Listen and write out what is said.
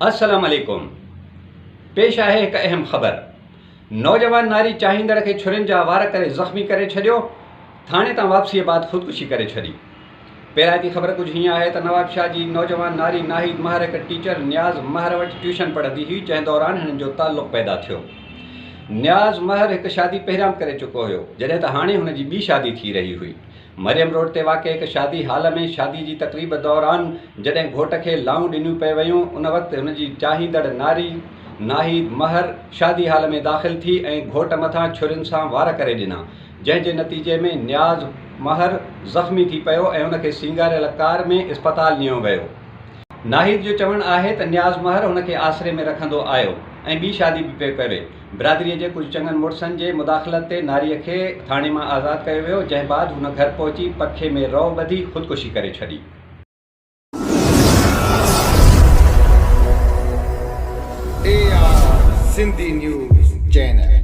अस्सलाम वालेकुम। पेश आहे हिकु अहम ख़बर। नौजवान नारी चाहींदड़ खे छुरियुनि जा वार करे ज़ख़्मी करे छॾियो, थाणे तां वापसीअ बाद ख़ुदकुशी करे छॾी। पहिरांती ख़बर कुझु हीअं आहे त नवाबशाह जी नौजवान नारी नाहिद महर हिकु टीचर न्याज़ महर वटि ट्यूशन पढ़ंदी हुई, जंहिं दौरान हिननि जो ताल्लुक़ पैदा थियो। न्याज़ महर हिकु शादी पहिरियां करे चुको हुयो, जॾहिं त हाणे हुनजी ॿी शादी थी रही हुई। मरियम रोड ते वाक़ हिकु शादी हाल में शादी जी तक़रीब दौरान जॾहिं घोट खे लाऊं ॾिनियूं पई वयूं, उन वक़्तु हुनजी चाहींदड़ नारी नाहिद महर शादी हाल में दाख़िल थी ऐं घोट मथां छुरियुनि सां वार करे ॾिना, जंहिं जे नतीजे में न्याज़ महर ज़ख़्मी थी पियो ऐं हुनखे सींगारियल कार में इस्पताल लियो वियो। नाहिद जो चवणु आहे त न्याज़ महर हुनखे आसरे में रखंदो आयो ऐं ॿी शादी बि पियो करे। बिरादरीअ जे कुझु चङनि मुड़ुसनि जे मुदाख़लत ते नारीअ खे थाणे मां आज़ादु कयो वियो, जंहिं बाद हुन घर पहुची पखे में रओ ॿधी ख़ुदकुशी करे छॾी। Sindhi news channel.